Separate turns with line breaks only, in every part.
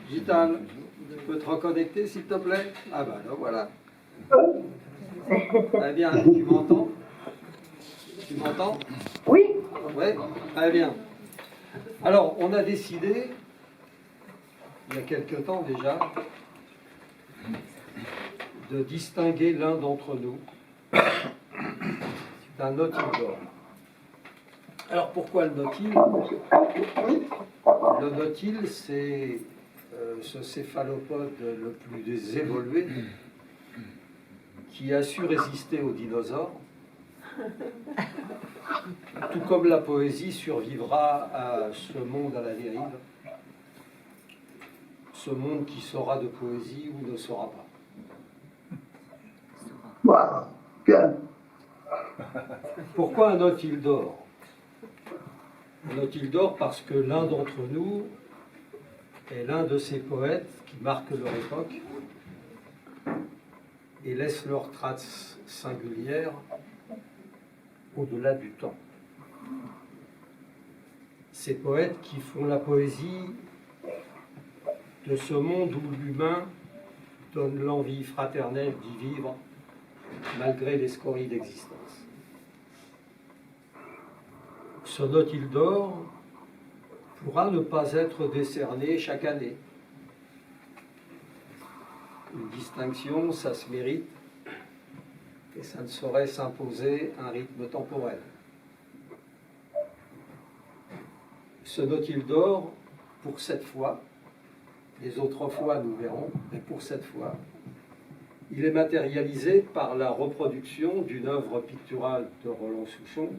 Gital, tu peux te reconnecter s'il te plaît? Ah bah là voilà. Très bien, tu m'entends? Tu m'entends?
Oui.
Oui, très bien. Alors, on a décidé, il y a quelque temps déjà, de distinguer l'un d'entre nous d'un nautile. Alors, pourquoi le nautile? Le nautile, c'est ce céphalopode le plus évolué qui a su résister aux dinosaures, tout comme la poésie survivra à ce monde à la dérive, ce monde qui sera de poésie ou ne sera pas.
Voilà. Bien.
Pourquoi un nautile d'or? Un nautile d'or parce que l'un d'entre nous est l'un de ces poètes qui marquent leur époque et laissent leurs traces singulières au-delà du temps. Ces poètes qui font la poésie de ce monde où l'humain donne l'envie fraternelle d'y vivre malgré les scories d'existence. Ce nautile d'or pourra ne pas être décerné chaque année. Une distinction, ça se mérite, et ça ne saurait s'imposer un rythme temporel. Ce nautile d'or, pour cette fois, les autres fois nous verrons, mais pour cette fois, il est matérialisé par la reproduction d'une œuvre picturale de Roland Souchon,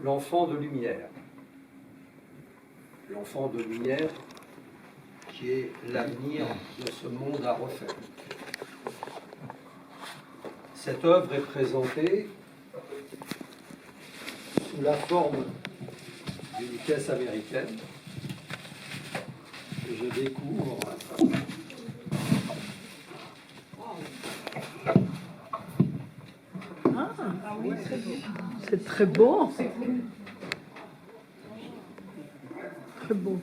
L'enfant de lumière. L'enfant de lumière qui est l'avenir de ce monde à refaire. Cette œuvre est présentée sous la forme d'une pièce américaine que je découvre.
C'est très beau. Très beau.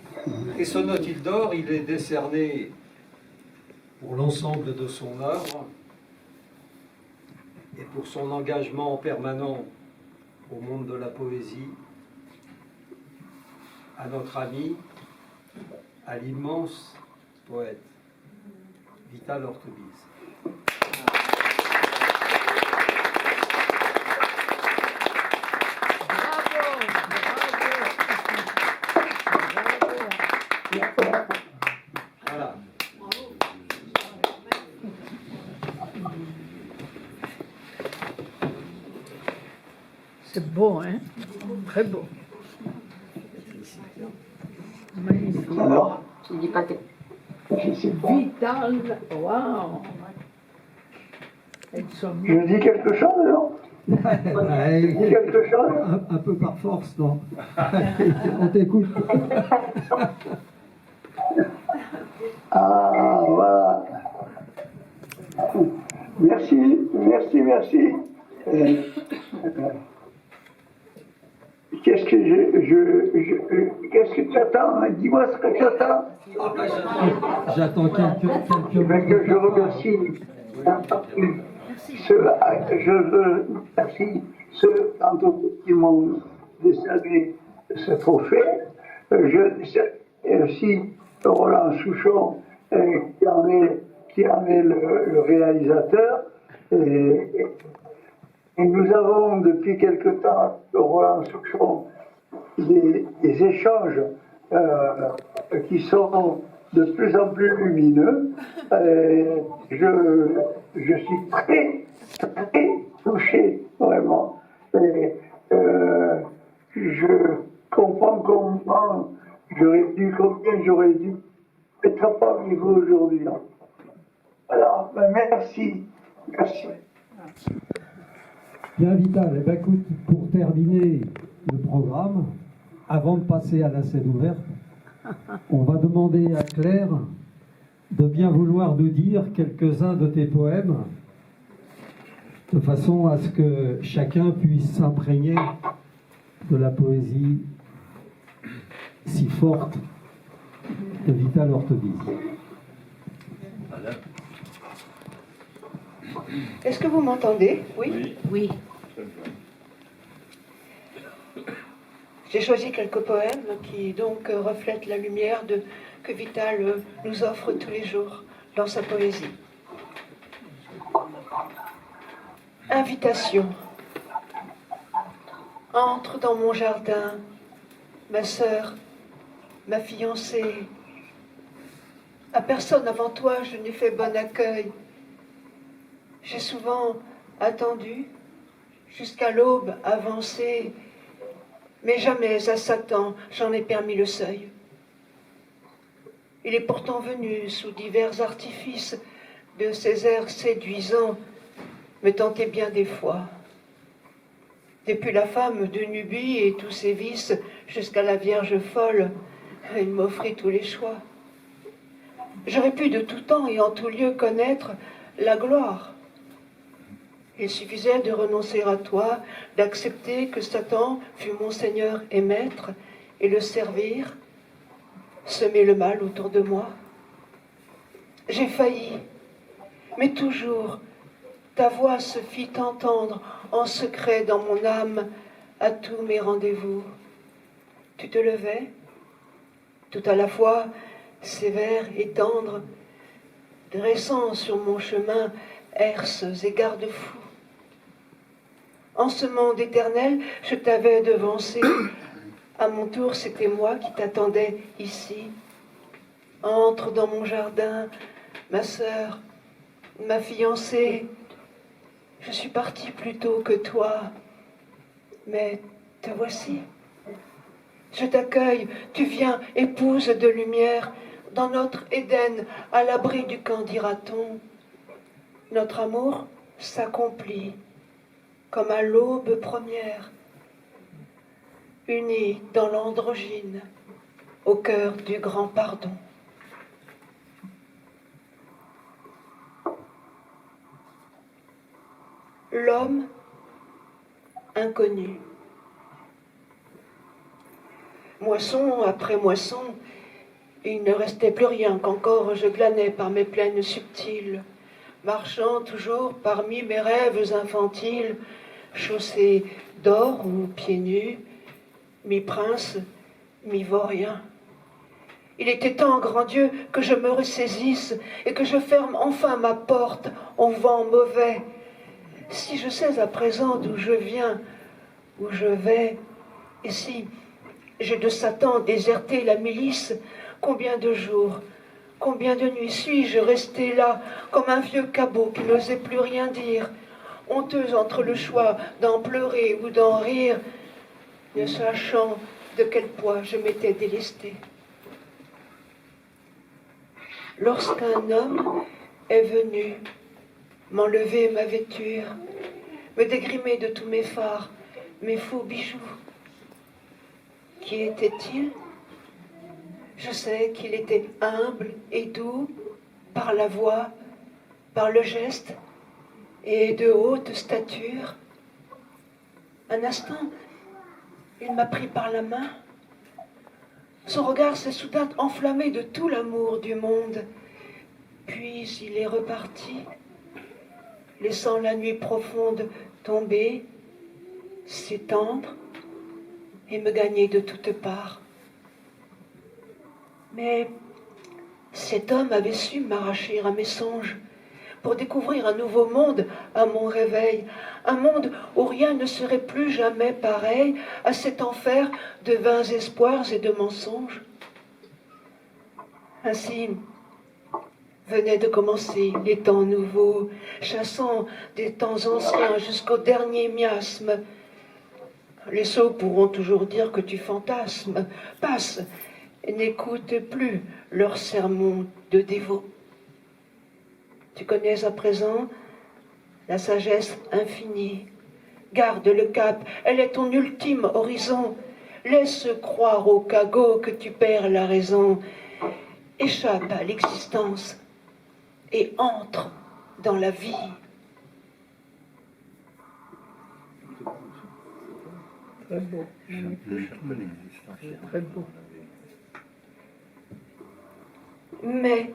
Et ce nautile d'or, il est décerné pour l'ensemble de son œuvre et pour son engagement permanent au monde de la poésie, à notre ami, à l'immense poète Vital Ortebise. Voilà.
C'est beau, hein? Très beau. Magnifique.
Alors,
Tu dis pas que
je sais pas.
Vital, waouh!
Je dis quelque chose, non? Je dis quelque chose?
Un peu par force, non? On t'écoute.
Ah, voilà. Merci, merci, merci. Qu'est-ce que qu'est-ce que tu attends? Dis-moi ce que tu attends.
J'attends quelques
Eh bien, que je remercie je remercie ceux d'entre vous qui m'ont décerné ce trophée. Je aussi Roland Souchon qui en est le réalisateur. Et nous avons depuis quelque temps, Roland Souchon, des échanges qui sont de plus en plus lumineux. Je suis très, très touché, vraiment. Et, je comprends combien j'aurais dû être parmi vous aujourd'hui. Alors, merci. Merci.
Bien, Vital, eh ben, écoute, pour terminer le programme, avant de passer à la scène ouverte, on va demander à Claire de bien vouloir nous dire quelques-uns de tes poèmes, de façon à ce que chacun puisse s'imprégner de la poésie si forte de Vital Orthovis.
Est-ce que vous m'entendez? Oui.
Oui.
J'ai choisi quelques poèmes qui donc reflètent la lumière que Vital nous offre tous les jours dans sa poésie. Invitation. Entre dans mon jardin, ma sœur, ma fiancée. À personne avant toi je n'ai fait bon accueil. J'ai souvent attendu jusqu'à l'aube avancée, mais jamais à Satan j'en ai permis le seuil. Il est pourtant venu sous divers artifices de ces airs séduisants me tenter bien des fois. Depuis la femme de Nubie et tous ses vices jusqu'à la Vierge folle, il m'offrit tous les choix. J'aurais pu de tout temps et en tout lieu connaître la gloire. Il suffisait de renoncer à toi, d'accepter que Satan fût mon Seigneur et Maître, et le servir, semer le mal autour de moi. J'ai failli, mais toujours, ta voix se fit entendre en secret dans mon âme à tous mes rendez-vous. Tu te levais, tout à la fois sévère et tendre, dressant sur mon chemin herses et garde-fous. En ce monde éternel, je t'avais devancé. À mon tour, c'était moi qui t'attendais ici. Entre dans mon jardin, ma sœur, ma fiancée. Je suis partie plus tôt que toi, mais te voici. Je t'accueille, tu viens, épouse de lumière, dans notre Éden, à l'abri du camp, dira-t-on. Notre amour s'accomplit comme à l'aube première, unis dans l'androgyne, au cœur du grand pardon. L'homme inconnu. Moisson après moisson, il ne restait plus rien qu'encore je glanais par mes plaines subtiles, marchant toujours parmi mes rêves infantiles, chaussés d'or ou pieds nus, mi-prince, mi-vaurien. Il était temps, grand Dieu, que je me ressaisisse et que je ferme enfin ma porte au vent mauvais. Si je sais à présent d'où je viens, où je vais, et si j'ai de Satan déserté la milice, combien de jours, combien de nuits suis-je resté là, comme un vieux cabot qui n'osait plus rien dire, honteuse entre le choix d'en pleurer ou d'en rire, ne sachant de quel poids je m'étais délesté. Lorsqu'un homme est venu m'enlever ma vêture, me dégrimer de tous mes fards, mes faux bijoux. Qui était-il? Je sais qu'il était humble et doux, par la voix, par le geste, et de haute stature. Un instant, il m'a pris par la main. Son regard s'est soudain enflammé de tout l'amour du monde. Puis il est reparti, laissant la nuit profonde tomber, s'étendre et me gagner de toutes parts. Mais cet homme avait su m'arracher à mes songes pour découvrir un nouveau monde à mon réveil, un monde où rien ne serait plus jamais pareil à cet enfer de vains espoirs et de mensonges. Ainsi, venaient de commencer les temps nouveaux, chassant des temps anciens jusqu'au dernier miasme. Les sots pourront toujours dire que tu fantasmes. Passe et n'écoute plus leurs sermons de dévots. Tu connais à présent la sagesse infinie. Garde le cap, elle est ton ultime horizon. Laisse croire au cagot que tu perds la raison. Échappe à l'existence et entre dans la vie.
Très beau, magnifique. Très beau.
Mets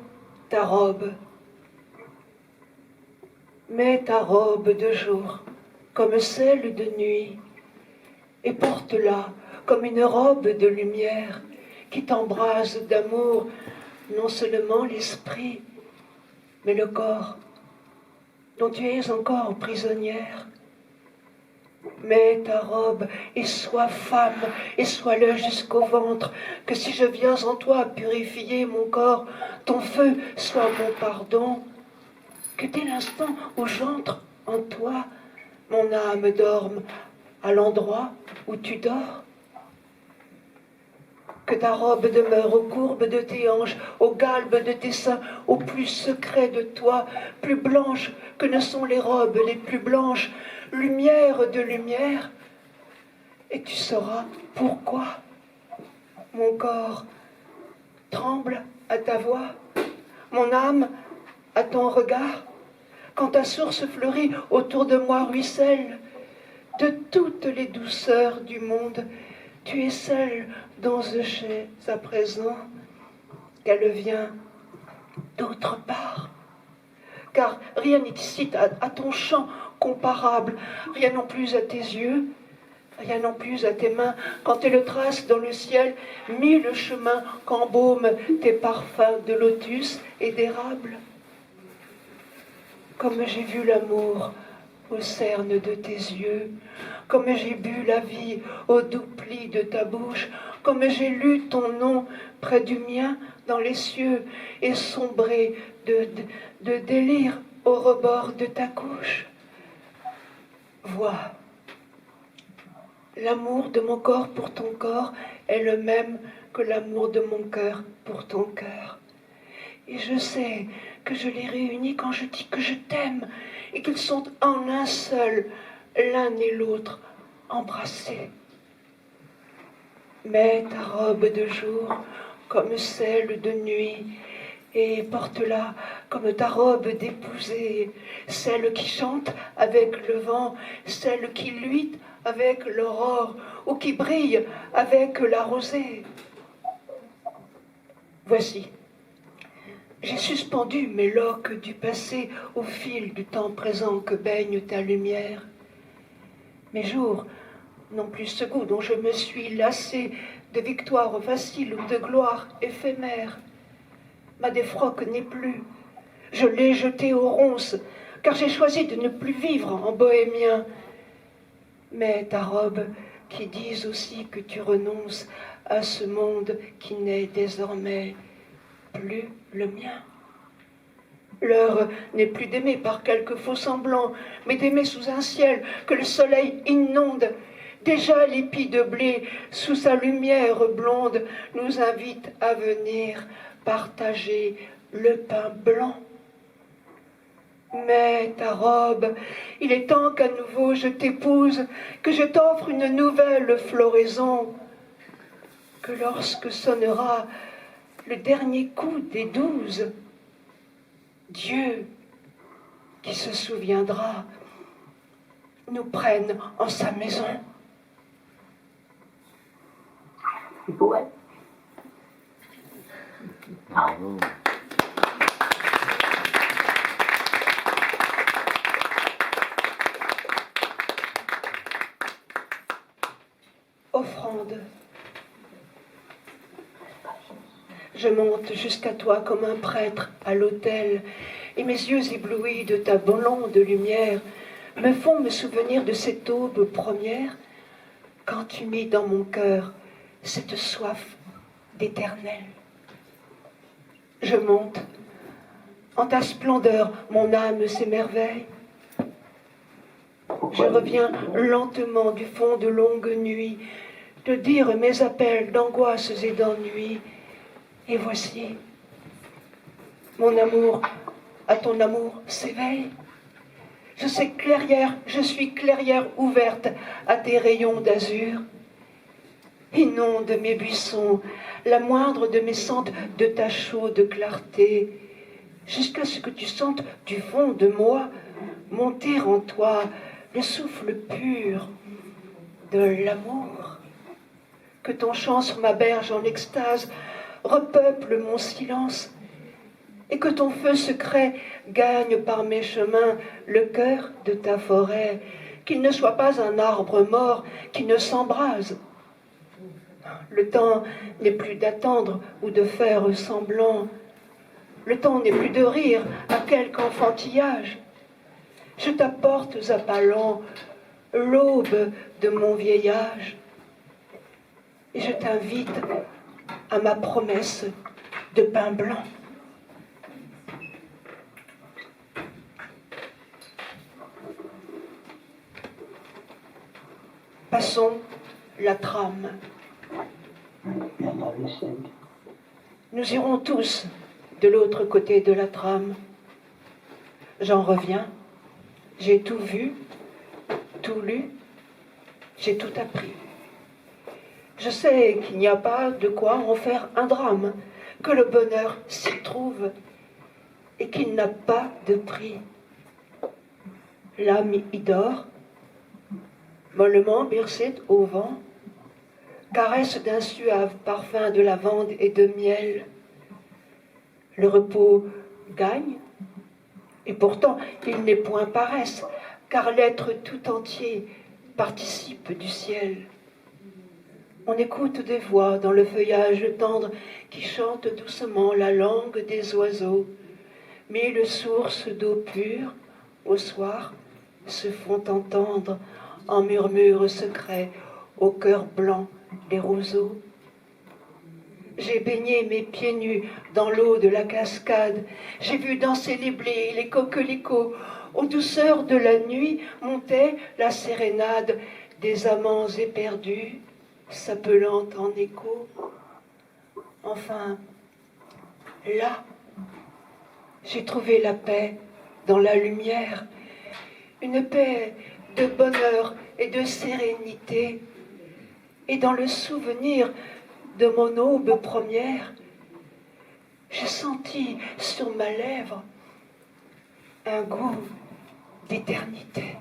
ta robe de jour comme celle de nuit, et porte-la comme une robe de lumière qui t'embrase d'amour non seulement l'esprit, mais le corps dont tu es encore prisonnière. Mets ta robe et sois femme, et sois-le jusqu'au ventre, que si je viens en toi purifier mon corps, ton feu soit mon pardon, que dès l'instant où j'entre en toi, mon âme dorme à l'endroit où tu dors. Que ta robe demeure aux courbes de tes hanches, aux galbes de tes seins, au plus secret de toi, plus blanche que ne sont les robes les plus blanches, lumière de lumière. Et tu sauras pourquoi mon corps tremble à ta voix, mon âme à ton regard, quand ta source fleurie autour de moi ruisselle. De toutes les douceurs du monde, tu es celle dont je sais à présent qu'elle vient d'autre part. Car rien n'est ici à ton chant comparable, rien non plus à tes yeux, rien non plus à tes mains, quand elles tracent dans le ciel 1000 chemins qu'embaument tes parfums de lotus et d'érable. Comme j'ai vu l'amour aux cernes de tes yeux, comme j'ai bu la vie au doux pli de ta bouche, comme j'ai lu ton nom près du mien dans les cieux et sombré de délire au rebord de ta couche. Vois, l'amour de mon corps pour ton corps est le même que l'amour de mon cœur pour ton cœur. Et je sais que je les réunis quand je dis que je t'aime et qu'ils sont en un seul, l'un et l'autre, embrassés. Mets ta robe de jour comme celle de nuit et porte-la comme ta robe d'épousée, celle qui chante avec le vent, celle qui luit avec l'aurore ou qui brille avec la rosée. Voici, j'ai suspendu mes loques du passé au fil du temps présent que baigne ta lumière. Mes jours n'ont plus ce goût dont je me suis lassée de victoires faciles ou de gloire éphémère. Ma défroque n'est plus, je l'ai jetée aux ronces, car j'ai choisi de ne plus vivre en bohémien. Mais ta robe qui dise aussi que tu renonces à ce monde qui n'est désormais plus le mien. L'heure n'est plus d'aimer par quelque faux semblant, mais d'aimer sous un ciel que le soleil inonde. Déjà l'épi de blé, sous sa lumière blonde, nous invite à venir partager le pain blanc. Mais ta robe, il est temps qu'à nouveau je t'épouse, que je t'offre une nouvelle floraison, que lorsque sonnera le dernier coup des 12, Dieu, qui se souviendra, nous prenne en sa maison.
Il pourrait. Bravo.
Offrande. Je monte jusqu'à toi comme un prêtre à l'autel, et mes yeux éblouis de ta blonde lumière me font me souvenir de cette aube première, quand tu mis dans mon cœur cette soif d'éternel. Je monte, en ta splendeur mon âme s'émerveille. Je reviens lentement du fond de longues nuits, te dire mes appels d'angoisses et d'ennuis. Et voici, mon amour à ton amour s'éveille. Je suis clairière ouverte à tes rayons d'azur. Inonde mes buissons, la moindre de mes sentes de ta chaude clarté, jusqu'à ce que tu sentes du fond de moi monter en toi le souffle pur de l'amour. Que ton chant sur ma berge en extase repeuple mon silence et que ton feu secret gagne par mes chemins le cœur de ta forêt, qu'il ne soit pas un arbre mort qui ne s'embrase. Le temps n'est plus d'attendre ou de faire semblant. Le temps n'est plus de rire à quelque enfantillage. Je t'apporte à pas lents l'aube de mon vieil âge. Et je t'invite à ma promesse de pain blanc. Passons la trame. Nous irons tous de l'autre côté de la trame. J'en reviens. J'ai tout vu, tout lu, j'ai tout appris. Je sais qu'il n'y a pas de quoi en faire un drame, que le bonheur s'y trouve et qu'il n'a pas de prix. L'âme y dort, mollement bercée au vent, caresse d'un suave parfum de lavande et de miel. Le repos gagne, et pourtant il n'est point paresse, car l'être tout entier participe du ciel. On écoute des voix dans le feuillage tendre qui chantent doucement la langue des oiseaux. Mille sources d'eau pure, au soir, se font entendre en murmures secrets au cœur blanc des roseaux. J'ai baigné mes pieds nus dans l'eau de la cascade. J'ai vu danser les blés et les coquelicots. Aux douceurs de la nuit montait la sérénade des amants éperdus, s'appelant en écho. Enfin, là, j'ai trouvé la paix dans la lumière, une paix de bonheur et de sérénité. Et dans le souvenir de mon aube première, j'ai senti sur ma lèvre un goût d'éternité.